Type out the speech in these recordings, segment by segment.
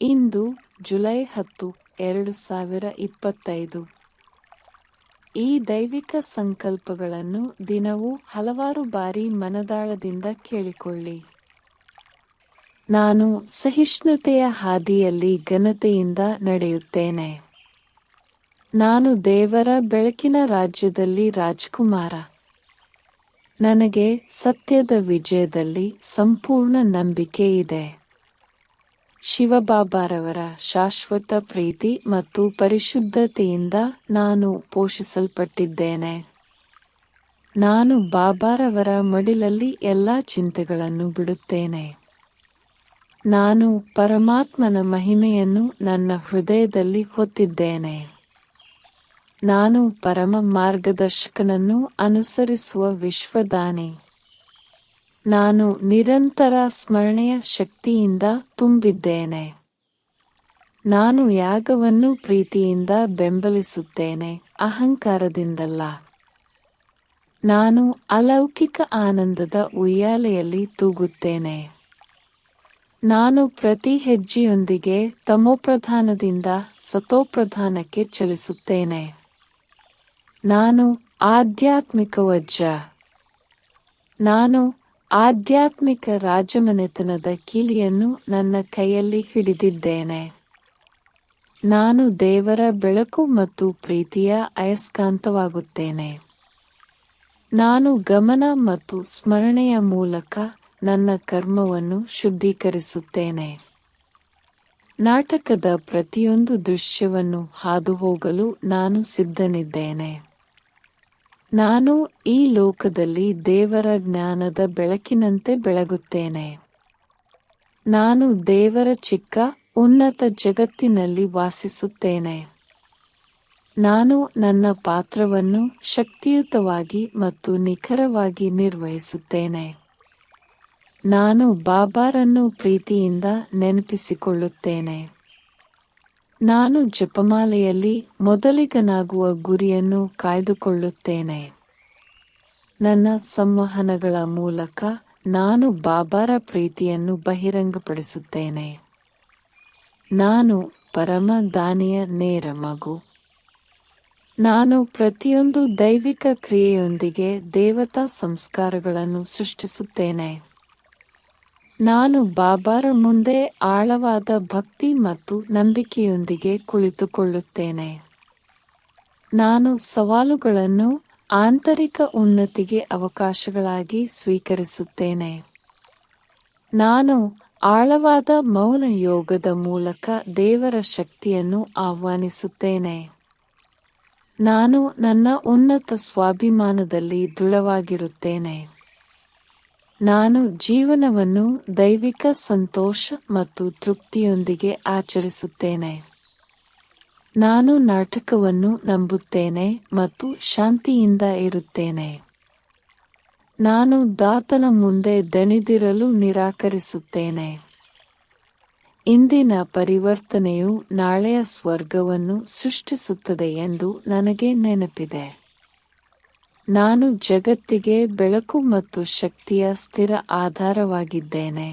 ಇಂದು July 10, 2025. ಈ ದೈವಿಕ ಸಂಕಲ್ಪಗಳನ್ನು ದಿನವೂ ಹಲವಾರು ಬಾರಿ ಮನದಾಳದಿಂದ ಕೇಳಿಕೊಳ್ಳಿ. ನಾನು ಸಹಿಷ್ಣುತೆಯ ಹಾದಿಯಲ್ಲಿ ಘನತೆಯಿಂದ ನಡೆಯುತ್ತೇನೆ. ನಾನು ದೇವರ ಬೆಳಕಿನ ರಾಜ್ಯದಲ್ಲಿ ರಾಜಕುಮಾರ. ನನಗೆ ಸತ್ಯದ ವಿಜಯದಲ್ಲಿ ಸಂಪೂರ್ಣ ನಂಬಿಕೆ ಇದೆ. ಶಿವಬಾಬಾರವರ ಶಾಶ್ವತ ಪ್ರೀತಿ ಮತ್ತು ಪರಿಶುದ್ಧತೆಯಿಂದ ನಾನು ಪೋಷಿಸಲ್ಪಟ್ಟಿದ್ದೇನೆ. ನಾನು ಬಾಬಾರವರ ಮಡಿಲಲ್ಲಿ ಎಲ್ಲಾ ಚಿಂತೆಗಳನ್ನು ಬಿಡುತ್ತೇನೆ. ನಾನು ಪರಮಾತ್ಮನ ಮಹಿಮೆಯನ್ನು ನನ್ನ ಹೃದಯದಲ್ಲಿ ಹೊತ್ತಿದ್ದೇನೆ. ನಾನು ಪರಮ ಮಾರ್ಗದರ್ಶಕನನ್ನು ಅನುಸರಿಸುವ ವಿಶ್ವದಾನಿ. ನಾನು ನಿರಂತರ ಸ್ಮರಣೆಯ ಶಕ್ತಿಯಿಂದ ತುಂಬಿದ್ದೇನೆ. ನಾನು ಯಾಗವನ್ನು ಪ್ರೀತಿಯಿಂದ ಬೆಂಬಲಿಸುತ್ತೇನೆ, ಅಹಂಕಾರದಿಂದಲ್ಲ. ನಾನು ಅಲೌಕಿಕ ಆನಂದದ ಉಯ್ಯಾಲೆಯಲ್ಲಿ ತೂಗುತ್ತೇನೆ. ನಾನು ಪ್ರತಿ ಹೆಜ್ಜೆಯೊಂದಿಗೆ ತಮೋಪ್ರಧಾನದಿಂದ ಸತೋಪ್ರಧಾನಕ್ಕೆ ಚಲಿಸುತ್ತೇನೆ. ನಾನು ಆಧ್ಯಾತ್ಮಿಕ ವಜ್ರ. ನಾನು ಆಧ್ಯಾತ್ಮಿಕ ರಾಜಮನೆತನದ ಕೀಲಿಯನ್ನು ನನ್ನ ಕೈಯಲ್ಲಿ ಹಿಡಿದಿದ್ದೇನೆ. ನಾನು ದೇವರ ಬೆಳಕು ಮತ್ತು ಪ್ರೀತಿಯ ಅಯಸ್ಕಾಂತವಾಗುತ್ತೇನೆ. ನಾನು ಗಮನ ಮತ್ತು ಸ್ಮರಣೆಯ ಮೂಲಕ ನನ್ನ ಕರ್ಮವನ್ನು ಶುದ್ಧೀಕರಿಸುತ್ತೇನೆ. ನಾಟಕದ ಪ್ರತಿಯೊಂದು ದೃಶ್ಯವನ್ನು ಹಾದುಹೋಗಲು ನಾನು ಸಿದ್ಧನಿದ್ದೇನೆ. ನಾನು ಈ ಲೋಕದಲ್ಲಿ ದೇವರ ಜ್ಞಾನದ ಬೆಳಕಿನಂತೆ ಬೆಳಗುತ್ತೇನೆ. ನಾನು ದೇವರ ಚಿಕ್ಕ ಉನ್ನತ ಜಗತ್ತಿನಲ್ಲಿ ವಾಸಿಸುತ್ತೇನೆ. ನಾನು ನನ್ನ ಪಾತ್ರವನ್ನು ಶಕ್ತಿಯುತವಾಗಿ ಮತ್ತು ನಿಖರವಾಗಿ ನಿರ್ವಹಿಸುತ್ತೇನೆ. ನಾನು ಬಾಬಾರನ್ನು ಪ್ರೀತಿಯಿಂದ ನೆನಪಿಸಿಕೊಳ್ಳುತ್ತೇನೆ. ನಾನು ಜಪಮಾಲೆಯಲ್ಲಿ ಮೊದಲಿಗನಾಗುವ ಗುರಿಯನ್ನು ಕಾಯ್ದುಕೊಳ್ಳುತ್ತೇನೆ. ನನ್ನ ಸಂವಹನಗಳ ಮೂಲಕ ನಾನು ಬಾಬಾರ ಪ್ರೀತಿಯನ್ನು ಬಹಿರಂಗಪಡಿಸುತ್ತೇನೆ. ನಾನು ಪರಮ ದಾನಿಯ ನೇರ ಮಗು. ನಾನು ಪ್ರತಿಯೊಂದು ದೈವಿಕ ಕ್ರಿಯೆಯೊಂದಿಗೆ ದೇವತಾ ಸಂಸ್ಕಾರಗಳನ್ನು ಸೃಷ್ಟಿಸುತ್ತೇನೆ. ನಾನು ಬಾಬಾರ ಮುಂದೆ ಆಳವಾದ ಭಕ್ತಿ ಮತ್ತು ನಂಬಿಕೆಯೊಂದಿಗೆ ಕುಳಿತುಕೊಳ್ಳುತ್ತೇನೆ. ನಾನು ಸವಾಲುಗಳನ್ನು ಆಂತರಿಕ ಉನ್ನತಿಗೆ ಅವಕಾಶಗಳಾಗಿ ಸ್ವೀಕರಿಸುತ್ತೇನೆ. ನಾನು ಆಳವಾದ ಮೌನ ಯೋಗದ ಮೂಲಕ ದೇವರ ಶಕ್ತಿಯನ್ನು ಆಹ್ವಾನಿಸುತ್ತೇನೆ. ನಾನು ನನ್ನ ಉನ್ನತ ಸ್ವಾಭಿಮಾನದಲ್ಲಿ ದೃಢವಾಗಿರುತ್ತೇನೆ. ನಾನು ಜೀವನವನ್ನು ದೈವಿಕ ಸಂತೋಷ ಮತ್ತು ತೃಪ್ತಿಯೊಂದಿಗೆ ಆಚರಿಸುತ್ತೇನೆ. ನಾನು ನಾಟಕವನ್ನು ನಂಬುತ್ತೇನೆ ಮತ್ತು ಶಾಂತಿಯಿಂದ ಇರುತ್ತೇನೆ. ನಾನು ದಾತನ ಮುಂದೆ ದಣಿದಿರಲು ನಿರಾಕರಿಸುತ್ತೇನೆ. ಇಂದಿನ ಪರಿವರ್ತನೆಯು ನಾಳೆಯ ಸ್ವರ್ಗವನ್ನು ಸೃಷ್ಟಿಸುತ್ತದೆ ಎಂದು ನನಗೆ ನೆನಪಿದೆ. ನಾನು ಜಗತ್ತಿಗೆ ಬೆಳಕು ಮತ್ತು ಶಕ್ತಿಯ ಸ್ಥಿರ ಆಧಾರವಾಗಿದ್ದೇನೆ.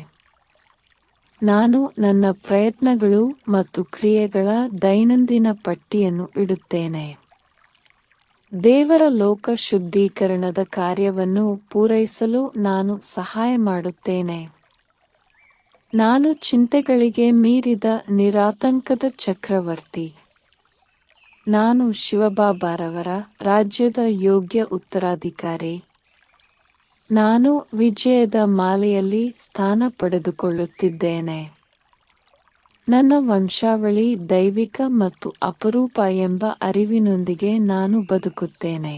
ನಾನು ನನ್ನ ಪ್ರಯತ್ನಗಳು ಮತ್ತು ಕ್ರಿಯೆಗಳ ದೈನಂದಿನ ಪಟ್ಟಿಯನ್ನು ಇಡುತ್ತೇನೆ. ದೇವರ ಲೋಕ ಶುದ್ಧೀಕರಣದ ಕಾರ್ಯವನ್ನು ಪೂರೈಸಲು ನಾನು ಸಹಾಯ ಮಾಡುತ್ತೇನೆ. ನಾನು ಚಿಂತೆಗಳಿಗೆ ಮೀರಿದ ನಿರಾತಂಕದ ಚಕ್ರವರ್ತಿ. ನಾನು ಶಿವಬಾಬಾರವರ ರಾಜ್ಯದ ಯೋಗ್ಯ ಉತ್ತರಾಧಿಕಾರಿ. ನಾನು ವಿಜಯದ ಮಾಲೆಯಲ್ಲಿ ಸ್ಥಾನ ಪಡೆದುಕೊಳ್ಳುತ್ತಿದ್ದೇನೆ. ನನ್ನ ವಂಶಾವಳಿ ದೈವಿಕ ಮತ್ತು ಅಪರೂಪ ಎಂಬ ಅರಿವಿನೊಂದಿಗೆ ನಾನು ಬದುಕುತ್ತೇನೆ.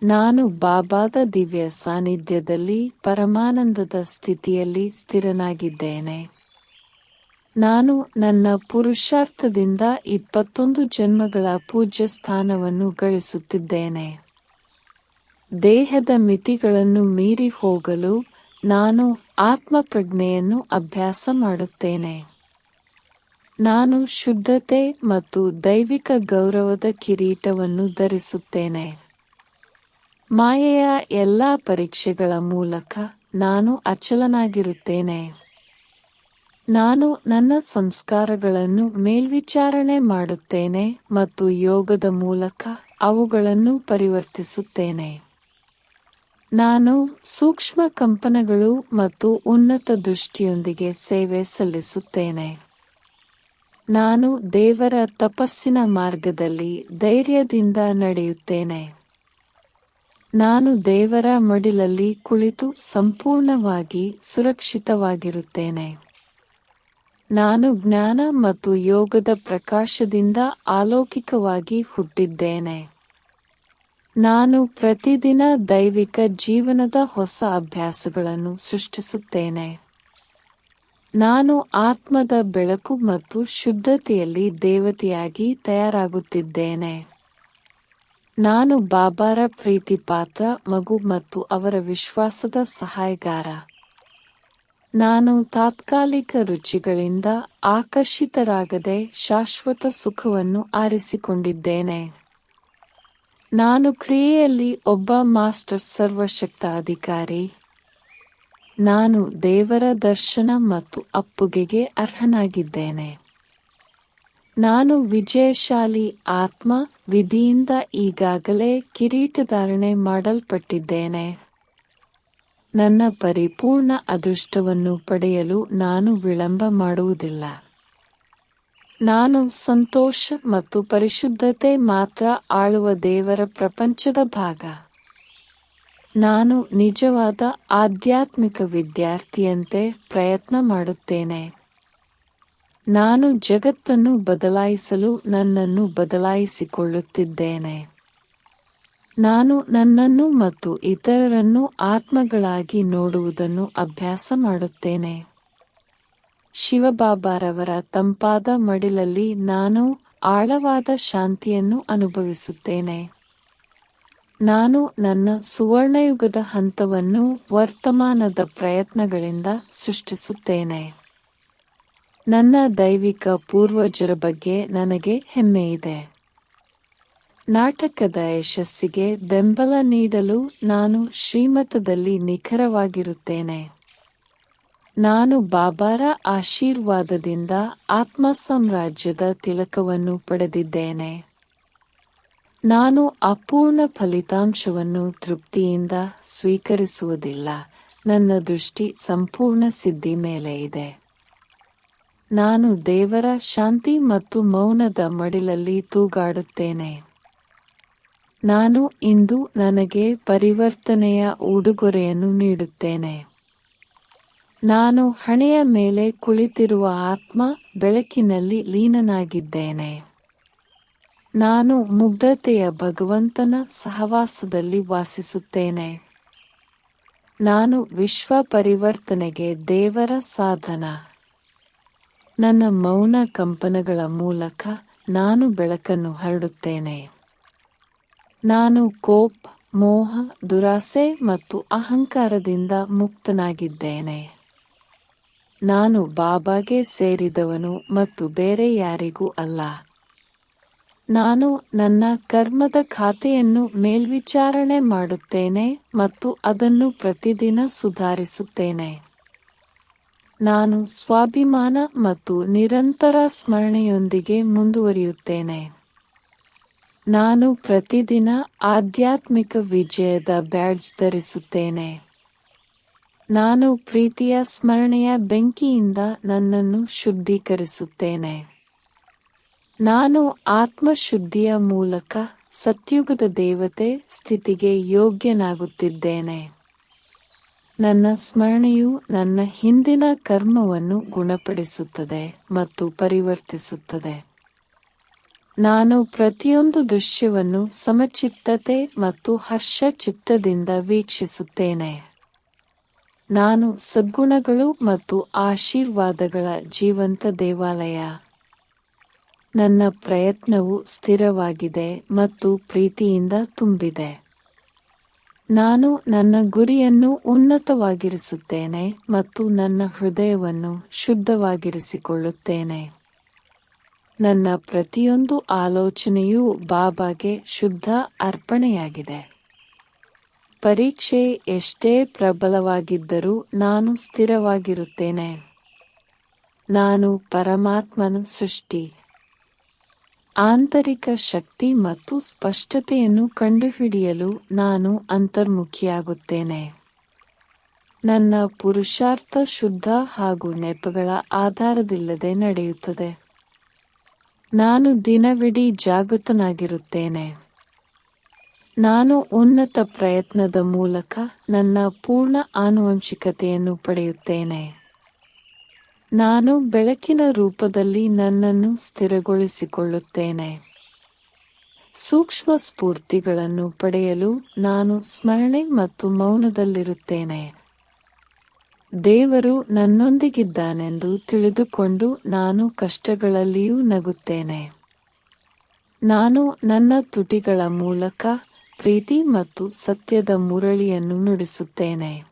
ನಾನು ಬಾಬಾದ ದಿವ್ಯ ಸಾನ್ನಿಧ್ಯದಲ್ಲಿ ಪರಮಾನಂದದ ಸ್ಥಿತಿಯಲ್ಲಿ ಸ್ಥಿರನಾಗಿದ್ದೇನೆ. ನಾನು ನನ್ನ ಪುರುಷಾರ್ಥದಿಂದ 21 ಜನ್ಮಗಳ ಪೂಜ್ಯ ಸ್ಥಾನವನ್ನು ಗಳಿಸುತ್ತಿದ್ದೇನೆ. ದೇಹದ ಮಿತಿಗಳನ್ನು ಮೀರಿ ಹೋಗಲು ನಾನು ಆತ್ಮಪ್ರಜ್ಞೆಯನ್ನು ಅಭ್ಯಾಸ ಮಾಡುತ್ತೇನೆ. ನಾನು ಶುದ್ಧತೆ ಮತ್ತು ದೈವಿಕ ಗೌರವದ ಕಿರೀಟವನ್ನು ಧರಿಸುತ್ತೇನೆ. ಮಾಯೆಯ ಎಲ್ಲಾ ಪರೀಕ್ಷೆಗಳ ಮೂಲಕ ನಾನು ಅಚಲನಾಗಿರುತ್ತೇನೆ. ನಾನು ನನ್ನ ಸಂಸ್ಕಾರಗಳನ್ನು ಮೇಲ್ವಿಚಾರಣೆ ಮಾಡುತ್ತೇನೆ ಮತ್ತು ಯೋಗದ ಮೂಲಕ ಅವುಗಳನ್ನು ಪರಿವರ್ತಿಸುತ್ತೇನೆ. ನಾನು ಸೂಕ್ಷ್ಮ ಕಂಪನಗಳು ಮತ್ತು ಉನ್ನತ ದೃಷ್ಟಿಯೊಂದಿಗೆ ಸೇವೆ ಸಲ್ಲಿಸುತ್ತೇನೆ. ನಾನು ದೇವರ ತಪಸ್ಸಿನ ಮಾರ್ಗದಲ್ಲಿ ಧೈರ್ಯದಿಂದ ನಡೆಯುತ್ತೇನೆ. ನಾನು ದೇವರ ಮಡಿಲಲ್ಲಿ ಕುಳಿತು ಸಂಪೂರ್ಣವಾಗಿ ಸುರಕ್ಷಿತವಾಗಿರುತ್ತೇನೆ. ನಾನು ಜ್ಞಾನ ಮತ್ತು ಯೋಗದ ಪ್ರಕಾಶದಿಂದ ಅಲೌಕಿಕವಾಗಿ ಹುಟ್ಟಿದ್ದೇನೆ. ನಾನು ಪ್ರತಿದಿನ ದೈವಿಕ ಜೀವನದ ಹೊಸ ಅಭ್ಯಾಸಗಳನ್ನು ಸೃಷ್ಟಿಸುತ್ತೇನೆ. ನಾನು ಆತ್ಮದ ಬೆಳಕು ಮತ್ತು ಶುದ್ಧತೆಯಲ್ಲಿ ದೇವತೆಯಾಗಿ ತಯಾರಾಗುತ್ತಿದ್ದೇನೆ. ನಾನು ಬಾಬಾರ ಪ್ರೀತಿಪಾತ್ರ ಮಗು ಮತ್ತು ಅವರ ವಿಶ್ವಾಸದ ಸಹಾಯಗಾರ. ನಾನು ತಾತ್ಕಾಲಿಕ ರುಚಿಗಳಿಂದ ಆಕರ್ಷಿತರಾಗದೆ ಶಾಶ್ವತ ಸುಖವನ್ನು ಆರಿಸಿಕೊಂಡಿದ್ದೇನೆ. ನಾನು ಕ್ರಿಯೆಯಲ್ಲಿ ಒಬ್ಬ ಮಾಸ್ಟರ್ ಸರ್ವಶಕ್ತ ಅಧಿಕಾರಿ. ನಾನು ದೇವರ ದರ್ಶನ ಮತ್ತು ಅಪ್ಪುಗೆಗೆ ಅರ್ಹನಾಗಿದ್ದೇನೆ. ನಾನು ವಿಜಯಶಾಲಿ ಆತ್ಮ. ವಿಧಿಯಿಂದ ಈಗಾಗಲೇ ಕಿರೀಟಧಾರಣೆ ಮಾಡಲ್ಪಟ್ಟಿದ್ದೇನೆ. ನನ್ನ ಪರಿಪೂರ್ಣ ಅದೃಷ್ಟವನ್ನು ಪಡೆಯಲು ನಾನು ವಿಳಂಬ ಮಾಡುವುದಿಲ್ಲ. ನಾನು ಸಂತೋಷ ಮತ್ತು ಪರಿಶುದ್ಧತೆ ಮಾತ್ರ ಆಳುವ ದೇವರ ಪ್ರಪಂಚದ ಭಾಗ. ನಾನು ನಿಜವಾದ ಆಧ್ಯಾತ್ಮಿಕ ವಿದ್ಯಾರ್ಥಿಯಂತೆ ಪ್ರಯತ್ನ ಮಾಡುತ್ತೇನೆ. ನಾನು ಜಗತ್ತನ್ನು ಬದಲಾಯಿಸಲು ನನ್ನನ್ನು ಬದಲಾಯಿಸಿಕೊಳ್ಳುತ್ತಿದ್ದೇನೆ. ನಾನು ನನ್ನನ್ನು ಮತ್ತು ಇತರರನ್ನು ಆತ್ಮಗಳಾಗಿ ನೋಡುವುದನ್ನು ಅಭ್ಯಾಸ ಮಾಡುತ್ತೇನೆ. ಶಿವಬಾಬಾರವರ ತಂಪಾದ ಮಡಿಲಲ್ಲಿ ನಾನು ಆಳವಾದ ಶಾಂತಿಯನ್ನು ಅನುಭವಿಸುತ್ತೇನೆ. ನಾನು ನನ್ನ ಸುವರ್ಣಯುಗದ ಹಂತವನ್ನು ವರ್ತಮಾನದ ಪ್ರಯತ್ನಗಳಿಂದ ಸೃಷ್ಟಿಸುತ್ತೇನೆ. ನನ್ನ ದೈವಿಕ ಪೂರ್ವಜರ ಬಗ್ಗೆ ನನಗೆ ಹೆಮ್ಮೆಯಿದೆ. ನಾಟಕದ ಯಶಸ್ಸಿಗೆ ಬೆಂಬಲ ನೀಡಲು ನಾನು ಶ್ರೀಮತದಲ್ಲಿ ನಿಖರವಾಗಿರುತ್ತೇನೆ. ನಾನು ಬಾಬಾರ ಆಶೀರ್ವಾದದಿಂದ ಆತ್ಮ ಸಾಮ್ರಾಜ್ಯದ ತಿಲಕವನ್ನು ಪಡೆದಿದ್ದೇನೆ. ನಾನು ಅಪೂರ್ಣ ಫಲಿತಾಂಶವನ್ನು ತೃಪ್ತಿಯಿಂದ ಸ್ವೀಕರಿಸುವುದಿಲ್ಲ. ನನ್ನ ದೃಷ್ಟಿ ಸಂಪೂರ್ಣ ಸಿದ್ಧಿ ಮೇಲೆ ಇದೆ. ನಾನು ದೇವರ ಶಾಂತಿ ಮತ್ತು ಮೌನದ ಮಡಿಲಲ್ಲಿ ತೂಗಾಡುತ್ತೇನೆ. ನಾನು ಇಂದು ನನಗೆ ಪರಿವರ್ತನೆಯ ಉಡುಗೊರೆಯನ್ನು ನೀಡುತ್ತೇನೆ. ನಾನು ಹಣೆಯ ಮೇಲೆ ಕುಳಿತಿರುವ ಆತ್ಮ ಬೆಳಕಿನಲ್ಲಿ ಲೀನನಾಗಿದ್ದೇನೆ. ನಾನು ಮುಗ್ಧತೆಯ ಭಗವಂತನ ಸಹವಾಸದಲ್ಲಿ ವಾಸಿಸುತ್ತೇನೆ. ನಾನು ವಿಶ್ವ ಪರಿವರ್ತನೆಗೆ ದೇವರ ಸಾಧನ. ನನ್ನ ಮೌನ ಕಂಪನಗಳ ಮೂಲಕ ನಾನು ಬೆಳಕನ್ನು ಹರಡುತ್ತೇನೆ. ನಾನು ಕೋಪ, ಮೋಹ, ದುರಾಸೆ ಮತ್ತು ಅಹಂಕಾರದಿಂದ ಮುಕ್ತನಾಗಿದ್ದೇನೆ. ನಾನು ಬಾಬಾಗೆ ಸೇರಿದವನು ಮತ್ತು ಬೇರೆ ಯಾರಿಗೂ ಅಲ್ಲ. ನಾನು ನನ್ನ ಕರ್ಮದ ಖಾತೆಯನ್ನು ಮೇಲ್ವಿಚಾರಣೆ ಮಾಡುತ್ತೇನೆ ಮತ್ತು ಅದನ್ನು ಪ್ರತಿದಿನ ಸುಧಾರಿಸುತ್ತೇನೆ. ನಾನು ಸ್ವಾಭಿಮಾನ ಮತ್ತು ನಿರಂತರ ಸ್ಮರಣೆಯೊಂದಿಗೆ ಮುಂದುವರಿಯುತ್ತೇನೆ. ನಾನು ಪ್ರತಿದಿನ ಆಧ್ಯಾತ್ಮಿಕ ವಿಜಯದ ಬ್ಯಾಡ್ಜ್ ಧರಿಸುತ್ತೇನೆ. ನಾನು ಪ್ರೀತಿಯ ಸ್ಮರಣೆಯ ಬೆಂಕಿಯಿಂದ ನನ್ನನ್ನು ಶುದ್ಧೀಕರಿಸುತ್ತೇನೆ. ನಾನು ಆತ್ಮಶುದ್ಧಿಯ ಮೂಲಕ ಸತ್ಯುಗದ ದೇವತೆ ಸ್ಥಿತಿಗೆ ಯೋಗ್ಯನಾಗುತ್ತಿದ್ದೇನೆ. ನನ್ನ ಸ್ಮರಣೆಯು ನನ್ನ ಹಿಂದಿನ ಕರ್ಮವನ್ನು ಗುಣಪಡಿಸುತ್ತದೆ ಮತ್ತು ಪರಿವರ್ತಿಸುತ್ತದೆ. ನಾನು ಪ್ರತಿಯೊಂದು ದೃಶ್ಯವನ್ನು ಸಮಚಿತ್ತತೆ ಮತ್ತು ಹರ್ಷಚಿತ್ತದಿಂದ ವೀಕ್ಷಿಸುತ್ತೇನೆ. ನಾನು ಸದ್ಗುಣಗಳು ಮತ್ತು ಆಶೀರ್ವಾದಗಳ ಜೀವಂತ ದೇವಾಲಯ. ನನ್ನ ಪ್ರಯತ್ನವು ಸ್ಥಿರವಾಗಿದೆ ಮತ್ತು ಪ್ರೀತಿಯಿಂದ ತುಂಬಿದೆ. ನಾನು ನನ್ನ ಗುರಿಯನ್ನು ಉನ್ನತವಾಗಿರಿಸುತ್ತೇನೆ ಮತ್ತು ನನ್ನ ಹೃದಯವನ್ನು ಶುದ್ಧವಾಗಿರಿಸಿಕೊಳ್ಳುತ್ತೇನೆ. ನನ್ನ ಪ್ರತಿಯೊಂದು ಆಲೋಚನೆಯೂ ಬಾಬಾಗೆ ಶುದ್ಧ ಅರ್ಪಣೆಯಾಗಿದೆ. ಪರೀಕ್ಷೆ ಎಷ್ಟೇ ಪ್ರಬಲವಾಗಿದ್ದರೂ ನಾನು ಸ್ಥಿರವಾಗಿರುತ್ತೇನೆ. ನಾನು ಪರಮಾತ್ಮನ ಸೃಷ್ಟಿ. ಆಂತರಿಕ ಶಕ್ತಿ ಮತ್ತು ಸ್ಪಷ್ಟತೆಯನ್ನು ಕಂಡುಹಿಡಿಯಲು ನಾನು ಅಂತರ್ಮುಖಿಯಾಗುತ್ತೇನೆ. ನನ್ನ ಪುರುಷಾರ್ಥ ಶುದ್ಧ ಹಾಗೂ ನೆಪಗಳ ಆಧಾರದಿಲ್ಲದೆ ನಡೆಯುತ್ತದೆ. ನಾನು ದಿನವಿಡೀ ಜಾಗೃತನಾಗಿರುತ್ತೇನೆ. ನಾನು ಉನ್ನತ ಪ್ರಯತ್ನದ ಮೂಲಕ ನನ್ನ ಪೂರ್ಣ ಆನುವಂಶಿಕತೆಯನ್ನು ಪಡೆಯುತ್ತೇನೆ. ನಾನು ಬೆಳಕಿನ ರೂಪದಲ್ಲಿ ನನ್ನನ್ನು ಸ್ಥಿರಗೊಳಿಸಿಕೊಳ್ಳುತ್ತೇನೆ. ಸೂಕ್ಷ್ಮ ಸ್ಫೂರ್ತಿಗಳನ್ನು ಪಡೆಯಲು ನಾನು ಸ್ಮರಣೆ ಮತ್ತು ಮೌನದಲ್ಲಿರುತ್ತೇನೆ. ದೇವರು ನನ್ನೊಂದಿಗಿದ್ದಾನೆಂದು ತಿಳಿದುಕೊಂಡು ನಾನು ಕಷ್ಟಗಳಲ್ಲಿಯೂ ನಗುತ್ತೇನೆ. ನಾನು ನನ್ನ ತುಟಿಗಳ ಮೂಲಕ ಪ್ರೀತಿ ಮತ್ತು ಸತ್ಯದ ಮುರಳಿಯನ್ನು ನುಡಿಸುತ್ತೇನೆ.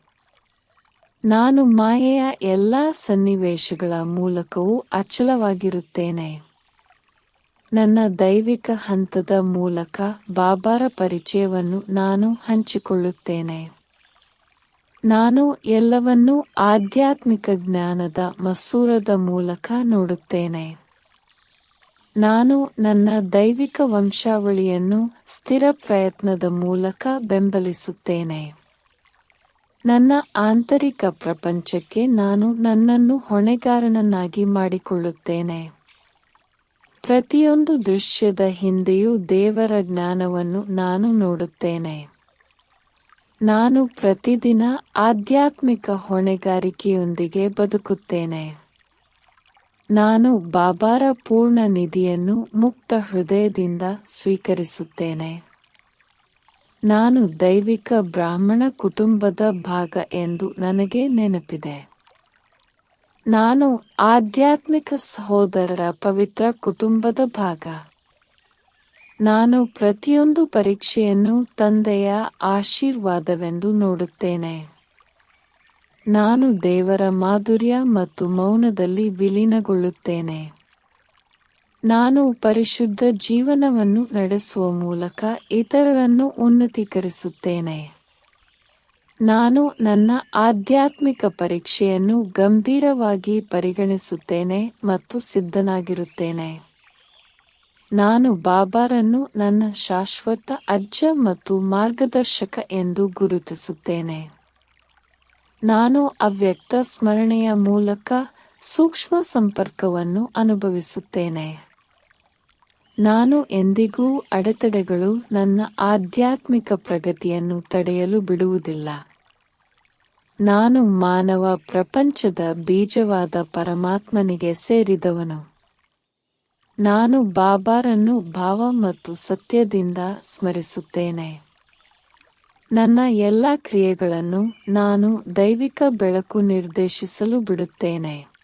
ನಾನು ಮಾಯೆಯ ಎಲ್ಲಾ ಸನ್ನಿವೇಶಗಳ ಮೂಲಕವೂ ಅಚಲವಾಗಿರುತ್ತೇನೆ. ನನ್ನ ದೈವಿಕ ಹಂತದ ಮೂಲಕ ಬಾಬಾರ ಪರಿಚಯವನ್ನು ನಾನು ಹಂಚಿಕೊಳ್ಳುತ್ತೇನೆ. ನಾನು ಎಲ್ಲವನ್ನೂ ಆಧ್ಯಾತ್ಮಿಕ ಜ್ಞಾನದ ಮಸೂರದ ಮೂಲಕ ನೋಡುತ್ತೇನೆ. ನಾನು ನನ್ನ ದೈವಿಕ ವಂಶಾವಳಿಯನ್ನು ಸ್ಥಿರ ಪ್ರಯತ್ನದ ಮೂಲಕ ಬೆಂಬಲಿಸುತ್ತೇನೆ. ನನ್ನ ಆಂತರಿಕ ಪ್ರಪಂಚಕ್ಕೆ ನಾನು ನನ್ನನ್ನು ಹೊಣೆಗಾರನನ್ನಾಗಿ ಮಾಡಿಕೊಳ್ಳುತ್ತೇನೆ. ಪ್ರತಿಯೊಂದು ದೃಶ್ಯದ ಹಿಂದೆಯೂ ದೇವರ ಜ್ಞಾನವನ್ನು ನಾನು ನೋಡುತ್ತೇನೆ. ನಾನು ಪ್ರತಿದಿನ ಆಧ್ಯಾತ್ಮಿಕ ಹೊಣೆಗಾರಿಕೆಯೊಂದಿಗೆ ಬದುಕುತ್ತೇನೆ. ನಾನು ಬಾಬಾರ ಪೂರ್ಣ ನಿಧಿಯನ್ನು ಮುಕ್ತ ಹೃದಯದಿಂದ ಸ್ವೀಕರಿಸುತ್ತೇನೆ. ನಾನು ದೈವಿಕ ಬ್ರಾಹ್ಮಣ ಕುಟುಂಬದ ಭಾಗ ಎಂದು ನನಗೆ ನೆನಪಿದೆ. ನಾನು ಆಧ್ಯಾತ್ಮಿಕ ಸಹೋದರರ ಪವಿತ್ರ ಕುಟುಂಬದ ಭಾಗ. ನಾನು ಪ್ರತಿಯೊಂದು ಪರೀಕ್ಷೆಯನ್ನು ತಂದೆಯ ಆಶೀರ್ವಾದವೆಂದು ನೋಡುತ್ತೇನೆ. ನಾನು ದೇವರ ಮಾಧುರ್ಯ ಮತ್ತು ಮೌನದಲ್ಲಿ ವಿಲೀನಗೊಳ್ಳುತ್ತೇನೆ. ನಾನು ಪರಿಶುದ್ಧ ಜೀವನವನ್ನು ನಡೆಸುವ ಮೂಲಕ ಇತರರನ್ನು ಉನ್ನತೀಕರಿಸುತ್ತೇನೆ. ನಾನು ನನ್ನ ಆಧ್ಯಾತ್ಮಿಕ ಪರೀಕ್ಷೆಯನ್ನು ಗಂಭೀರವಾಗಿ ಪರಿಗಣಿಸುತ್ತೇನೆ ಮತ್ತು ಸಿದ್ಧನಾಗಿರುತ್ತೇನೆ. ನಾನು ಬಾಬಾರನ್ನು ನನ್ನ ಶಾಶ್ವತ ಅಜ್ಜ ಮತ್ತು ಮಾರ್ಗದರ್ಶಕ ಎಂದು ಗುರುತಿಸುತ್ತೇನೆ. ನಾನು ಅವ್ಯಕ್ತ ಸ್ಮರಣೆಯ ಮೂಲಕ ಸೂಕ್ಷ್ಮ ಸಂಪರ್ಕವನ್ನು ಅನುಭವಿಸುತ್ತೇನೆ. ನಾನು ಎಂದಿಗೂ ಅಡೆತಡೆಗಳು ನನ್ನ ಆಧ್ಯಾತ್ಮಿಕ ಪ್ರಗತಿಯನ್ನು ತಡೆಯಲು ಬಿಡುವುದಿಲ್ಲ. ನಾನು ಮಾನವ ಪ್ರಪಂಚದ ಬೀಜವಾದ ಪರಮಾತ್ಮನಿಗೆ ಸೇರಿದವನು. ನಾನು ಬಾಬಾರನ್ನು ಭಾವ ಮತ್ತು ಸತ್ಯದಿಂದ ಸ್ಮರಿಸುತ್ತೇನೆ. ನನ್ನ ಎಲ್ಲ ಕ್ರಿಯೆಗಳನ್ನು ನಾನು ದೈವಿಕ ಬೆಳಕು ನಿರ್ದೇಶಿಸಲು ಬಿಡುತ್ತೇನೆ.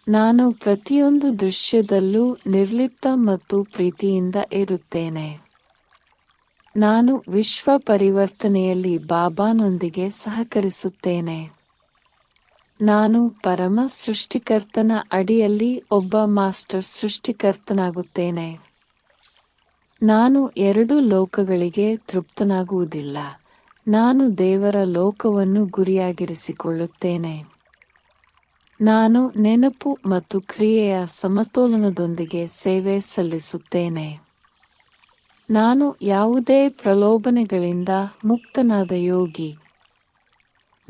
ನಾನು ಪ್ರತಿಯೊಂದು ದೃಶ್ಯದಲ್ಲೂ ನಿರ್ಲಿಪ್ತ ಮತ್ತು ಪ್ರೀತಿಯಿಂದ ಇರುತ್ತೇನೆ. ನಾನು ವಿಶ್ವ ಪರಿವರ್ತನೆಯಲ್ಲಿ ಬಾಬಾನೊಂದಿಗೆ ಸಹಕರಿಸುತ್ತೇನೆ. ನಾನು ಪರಮ ಸೃಷ್ಟಿಕರ್ತನ ಅಡಿಯಲ್ಲಿ ಒಬ್ಬ ಮಾಸ್ಟರ್ ಸೃಷ್ಟಿಕರ್ತನಾಗುತ್ತೇನೆ. ನಾನು ಎರಡು ಲೋಕಗಳಿಗೆ ತೃಪ್ತನಾಗುವುದಿಲ್ಲ. ನಾನು ದೇವರ ಲೋಕವನ್ನು ಗುರಿಯಾಗಿರಿಸಿಕೊಳ್ಳುತ್ತೇನೆ. ನಾನು ನೆನಪು ಮತ್ತು ಕ್ರಿಯೆಯ ಸಮತೋಲನದೊಂದಿಗೆ ಸೇವೆ ಸಲ್ಲಿಸುತ್ತೇನೆ. ನಾನು ಯಾವುದೇ ಪ್ರಲೋಭನೆಗಳಿಂದ ಮುಕ್ತನಾದ ಯೋಗಿ.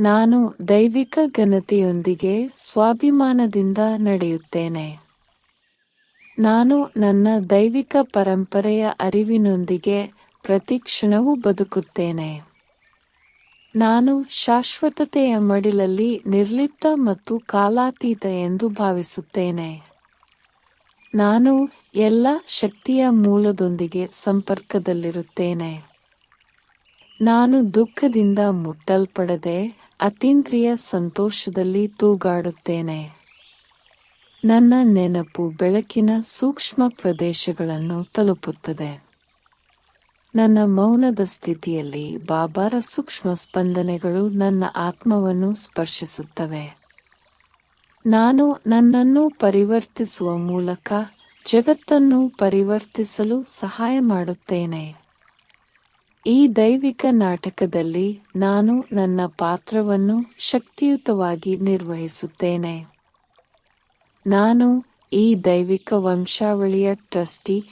ನಾನು ದೈವಿಕ ಘನತೆಯೊಂದಿಗೆ ಸ್ವಾಭಿಮಾನದಿಂದ ನಡೆಯುತ್ತೇನೆ. ನಾನು ನನ್ನ ದೈವಿಕ ಪರಂಪರೆಯ ಅರಿವಿನೊಂದಿಗೆ ಪ್ರತಿಕ್ಷಣವೂ ಬದುಕುತ್ತೇನೆ. ನಾನು ಶಾಶ್ವತತೆಯ ಮಡಿಲಲ್ಲಿ ನಿರ್ಲಿಪ್ತ ಮತ್ತು ಕಾಲಾತೀತ ಎಂದು ಭಾವಿಸುತ್ತೇನೆ. ನಾನು ಎಲ್ಲ ಶಕ್ತಿಯ ಮೂಲದೊಂದಿಗೆ ಸಂಪರ್ಕದಲ್ಲಿರುತ್ತೇನೆ. ನಾನು ದುಃಖದಿಂದ ಮುಟ್ಟಲ್ಪಡದೆ ಅತೀಂದ್ರಿಯ ಸಂತೋಷದಲ್ಲಿ ತೂಗಾಡುತ್ತೇನೆ. ನನ್ನ ನೆನಪು ಬೆಳಕಿನ ಸೂಕ್ಷ್ಮ ಪ್ರದೇಶಗಳನ್ನು ತಲುಪುತ್ತದೆ. ನನ್ನ ಮೌನದ ಸ್ಥಿತಿಯಲ್ಲಿ ಬಾಬಾರ ಸೂಕ್ಷ್ಮ ಸ್ಪಂದನೆಗಳು ನನ್ನ ಆತ್ಮವನ್ನು ಸ್ಪರ್ಶಿಸುತ್ತವೆ. ನಾನು ನನ್ನನ್ನು ಪರಿವರ್ತಿಸುವ ಮೂಲಕ ಜಗತ್ತನ್ನು ಪರಿವರ್ತಿಸಲು ಸಹಾಯ ಮಾಡುತ್ತೇನೆ. ಈ ದೈವಿಕ ನಾಟಕದಲ್ಲಿ ನಾನು ನನ್ನ ಪಾತ್ರವನ್ನು ಶಕ್ತಿಯುತವಾಗಿ ನಿರ್ವಹಿಸುತ್ತೇನೆ. ನಾನು ಈ ದೈವಿಕ ವಂಶಾವಳಿಯ ಟ್ರಸ್ಟಿ.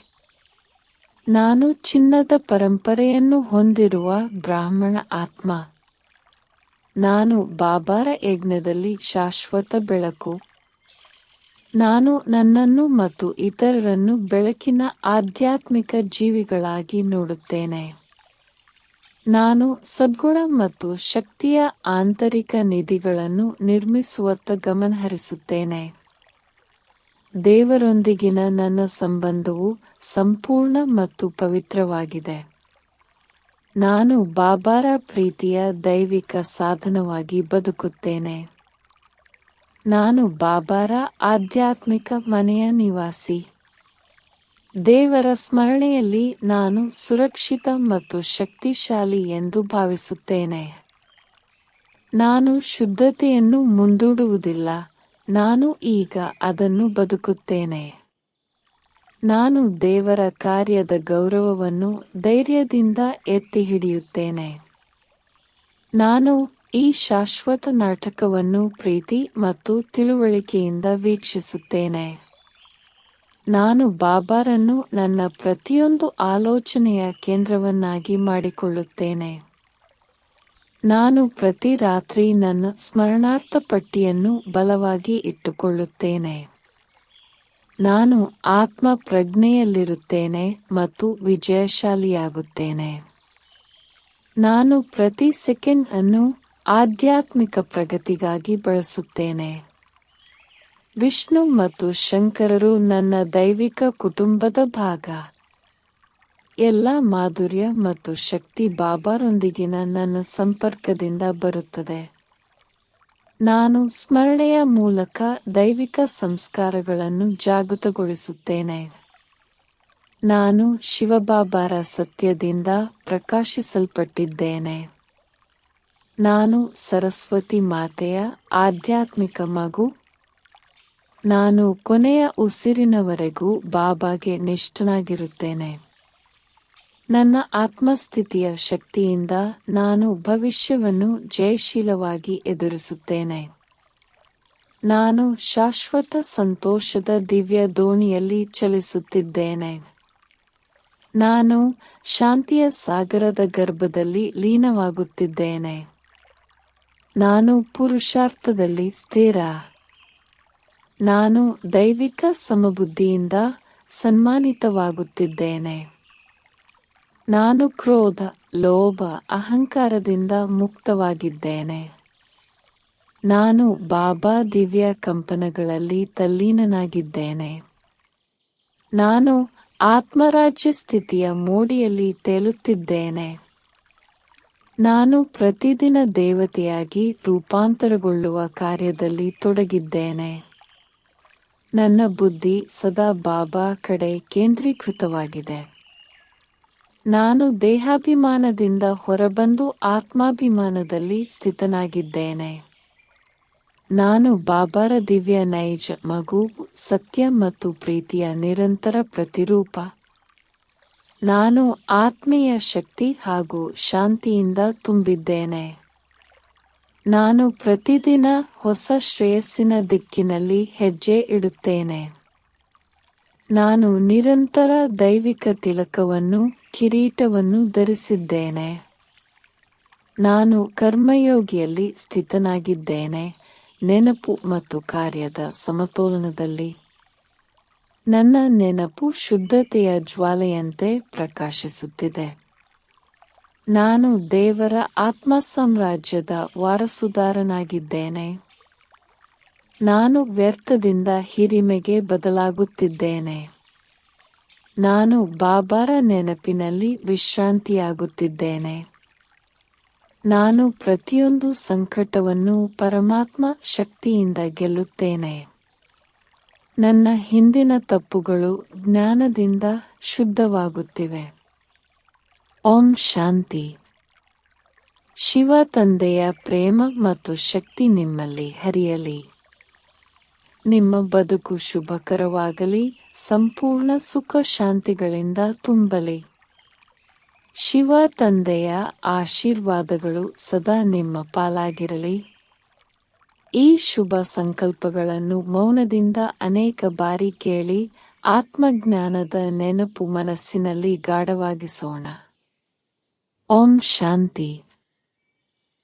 ನಾನು ಚಿನ್ನದ ಪರಂಪರೆಯನ್ನು ಹೊಂದಿರುವ ಬ್ರಾಹ್ಮಣ ಆತ್ಮ. ನಾನು ಬಾಬಾರ ಯಜ್ಞದಲ್ಲಿ ಶಾಶ್ವತ ಬೆಳಕು. ನಾನು ನನ್ನನ್ನು ಮತ್ತು ಇತರರನ್ನು ಬೆಳಕಿನ ಆಧ್ಯಾತ್ಮಿಕ ಜೀವಿಗಳಾಗಿ ನೋಡುತ್ತೇನೆ. ನಾನು ಸದ್ಗುಣ ಮತ್ತು ಶಕ್ತಿಯ ಆಂತರಿಕ ನಿಧಿಗಳನ್ನು ನಿರ್ಮಿಸುವತ್ತ ಗಮನಹರಿಸುತ್ತೇನೆ. ದೇವರೊಂದಿಗಿನ ನನ್ನ ಸಂಬಂಧವು ಸಂಪೂರ್ಣ ಮತ್ತು ಪವಿತ್ರವಾಗಿದೆ. ನಾನು ಬಾಬಾರ ಪ್ರೀತಿಯ ದೈವಿಕ ಸಾಧನವಾಗಿ ಬದುಕುತ್ತೇನೆ. ನಾನು ಬಾಬಾರ ಆಧ್ಯಾತ್ಮಿಕ ಮನೆಯ ನಿವಾಸಿ. ದೇವರ ಸ್ಮರಣೆಯಲ್ಲಿ ನಾನು ಸುರಕ್ಷಿತ ಮತ್ತು ಶಕ್ತಿಶಾಲಿ ಎಂದು ಭಾವಿಸುತ್ತೇನೆ. ನಾನು ಶುದ್ಧತೆಯನ್ನು ಮುಂದೂಡುವುದಿಲ್ಲ, ನಾನು ಈಗ ಅದನ್ನು ಬದುಕುತ್ತೇನೆ. ನಾನು ದೇವರ ಕಾರ್ಯದ ಗೌರವವನ್ನು ಧೈರ್ಯದಿಂದ ಎತ್ತಿ ಹಿಡಿಯುತ್ತೇನೆ. ನಾನು ಈ ಶಾಶ್ವತ ನಾಟಕವನ್ನು ಪ್ರೀತಿ ಮತ್ತು ತಿಳುವಳಿಕೆಯಿಂದ ವೀಕ್ಷಿಸುತ್ತೇನೆ. ನಾನು ಬಾಬಾರನ್ನು ನನ್ನ ಪ್ರತಿಯೊಂದು ಆಲೋಚನೆಯ ಕೇಂದ್ರವನ್ನಾಗಿ ಮಾಡಿಕೊಳ್ಳುತ್ತೇನೆ. ನಾನು ಪ್ರತಿ ರಾತ್ರಿ ನನ್ನ ಸ್ಮರಣಾರ್ಥ ಪಟ್ಟಿಯನ್ನು ಬಲವಾಗಿ ಇಟ್ಟುಕೊಳ್ಳುತ್ತೇನೆ. ನಾನು ಆತ್ಮ ಪ್ರಜ್ಞೆಯಲ್ಲಿರುತ್ತೇನೆ ಮತ್ತು ವಿಜಯಶಾಲಿಯಾಗುತ್ತೇನೆ. ನಾನು ಪ್ರತಿ ಸೆಕೆಂಡ್ ಅನ್ನು ಆಧ್ಯಾತ್ಮಿಕ ಪ್ರಗತಿಗಾಗಿ ಬಳಸುತ್ತೇನೆ. ವಿಷ್ಣು ಮತ್ತು ಶಂಕರರು ನನ್ನ ದೈವಿಕ ಕುಟುಂಬದ ಭಾಗ. ಎಲ್ಲ ಮಾಧುರ್ಯ ಮತ್ತು ಶಕ್ತಿ ಬಾಬಾರೊಂದಿಗಿನ ನನ್ನ ಸಂಪರ್ಕದಿಂದ ಬರುತ್ತದೆ. ನಾನು ಸ್ಮರಣೆಯ ಮೂಲಕ ದೈವಿಕ ಸಂಸ್ಕಾರಗಳನ್ನು ಜಾಗೃತಗೊಳಿಸುತ್ತೇನೆ. ನಾನು ಶಿವಬಾಬಾರ ಸತ್ಯದಿಂದ ಪ್ರಕಾಶಿಸಲ್ಪಟ್ಟಿದ್ದೇನೆ. ನಾನು ಸರಸ್ವತಿ ಮಾತೆಯ ಆಧ್ಯಾತ್ಮಿಕ ಮಗು. ನಾನು ಕೊನೆಯ ಉಸಿರಿನವರೆಗೂ ಬಾಬಾಗೆ ನಿಷ್ಠನಾಗಿರುತ್ತೇನೆ. ನನ್ನ ಆತ್ಮಸ್ಥಿತಿಯ ಶಕ್ತಿಯಿಂದ ನಾನು ಭವಿಷ್ಯವನ್ನು ಜಯಶೀಲವಾಗಿ ಎದುರಿಸುತ್ತೇನೆ. ನಾನು ಶಾಶ್ವತ ಸಂತೋಷದ ದಿವ್ಯ ದೋಣಿಯಲ್ಲಿ ಚಲಿಸುತ್ತಿದ್ದೇನೆ. ನಾನು ಶಾಂತಿಯ ಸಾಗರದ ಗರ್ಭದಲ್ಲಿ ಲೀನವಾಗುತ್ತಿದ್ದೇನೆ. ನಾನು ಪುರುಷಾರ್ಥದಲ್ಲಿ ಸ್ಥಿರ. ನಾನು ದೈವಿಕ ಸಮಬುದ್ಧಿಯಿಂದ ಸನ್ಮಾನಿತವಾಗುತ್ತಿದ್ದೇನೆ. ನಾನು ಕ್ರೋಧ, ಲೋಭ, ಅಹಂಕಾರದಿಂದ ಮುಕ್ತವಾಗಿದ್ದೇನೆ. ನಾನು ಬಾಬಾ ದಿವ್ಯ ಕಂಪನಗಳಲ್ಲಿ ತಲ್ಲೀನನಾಗಿದ್ದೇನೆ. ನಾನು ಆತ್ಮರಾಜ್ಯ ಸ್ಥಿತಿಯ ಮೋಡಿಯಲ್ಲಿ ತೇಲುತ್ತಿದ್ದೇನೆ. ನಾನು ಪ್ರತಿದಿನ ದೇವತೆಯಾಗಿ ರೂಪಾಂತರಗೊಳ್ಳುವ ಕಾರ್ಯದಲ್ಲಿ ತೊಡಗಿದ್ದೇನೆ. ನನ್ನ ಬುದ್ಧಿ ಸದಾ ಬಾಬಾ ಕಡೆ ಕೇಂದ್ರೀಕೃತವಾಗಿದೆ. ನಾನು ದೇಹಾಭಿಮಾನದಿಂದ ಹೊರಬಂದು ಆತ್ಮಾಭಿಮಾನದಲ್ಲಿ ಸ್ಥಿತನಾಗಿದ್ದೇನೆ. ನಾನು ಬಾಬಾರ ದಿವ್ಯ ನೈಜ ಮಗು, ಸತ್ಯ ಮತ್ತು ಪ್ರೀತಿಯ ನಿರಂತರ ಪ್ರತಿರೂಪ. ನಾನು ಆತ್ಮೀಯ ಶಕ್ತಿ ಹಾಗೂ ಶಾಂತಿಯಿಂದ ತುಂಬಿದ್ದೇನೆ. ನಾನು ಪ್ರತಿದಿನ ಹೊಸ ಶ್ರೇಯಸ್ಸಿನ ದಿಕ್ಕಿನಲ್ಲಿ ಹೆಜ್ಜೆ ಇಡುತ್ತೇನೆ. ನಾನು ನಿರಂತರ ದೈವಿಕ ತಿಲಕವನ್ನು, ಕಿರೀಟವನ್ನು ಧರಿಸಿದ್ದೇನೆ. ನಾನು ಕರ್ಮಯೋಗಿಯಲ್ಲಿ ಸ್ಥಿತನಾಗಿದ್ದೇನೆ, ನೆನಪು ಮತ್ತು ಕಾರ್ಯದ ಸಮತೋಲನದಲ್ಲಿ. ನನ್ನ ನೆನಪು ಶುದ್ಧತೆಯ ಜ್ವಾಲೆಯಂತೆ ಪ್ರಕಾಶಿಸುತ್ತಿದೆ. ನಾನು ದೇವರ ಆತ್ಮ ಸಾಮ್ರಾಜ್ಯದ ವಾರಸುದಾರನಾಗಿದ್ದೇನೆ. ನಾನು ವ್ಯರ್ಥದಿಂದ ಹಿರಿಮೆಗೆ ಬದಲಾಗುತ್ತಿದ್ದೇನೆ. ನಾನು ಬಾಬಾರ ನೆನಪಿನಲ್ಲಿ ವಿಶ್ರಾಂತಿಯಾಗುತ್ತಿದ್ದೇನೆ. ನಾನು ಪ್ರತಿಯೊಂದು ಸಂಕಟವನ್ನು ಪರಮಾತ್ಮ ಶಕ್ತಿಯಿಂದ ಗೆಲ್ಲುತ್ತೇನೆ. ನನ್ನ ಹಿಂದಿನ ತಪ್ಪುಗಳು ಜ್ಞಾನದಿಂದ ಶುದ್ಧವಾಗುತ್ತಿವೆ. ಓಂ ಶಾಂತಿ. ಶಿವ ತಂದೆಯ ಪ್ರೇಮ ಮತ್ತು ಶಕ್ತಿ ನಿಮ್ಮಲ್ಲಿ ಹರಿಯಲಿ. ನಿಮ್ಮ ಬದುಕು ಶುಭಕರವಾಗಲಿ, ಸಂಪೂರ್ಣ ಸುಖ ಶಾಂತಿಗಳಿಂದ ತುಂಬಲಿ. ಶಿವ ತಂದೆಯ ಆಶೀರ್ವಾದಗಳು ಸದಾ ನಿಮ್ಮ ಪಾಲಾಗಿರಲಿ. ಈ ಶುಭ ಸಂಕಲ್ಪಗಳನ್ನು ಮೌನದಿಂದ ಅನೇಕ ಬಾರಿ ಕೇಳಿ ಆತ್ಮಜ್ಞಾನದ ನೆನಪು ಮನಸ್ಸಿನಲ್ಲಿ ಗಾಢವಾಗಿಸೋಣ. ಓಂ ಶಾಂತಿ.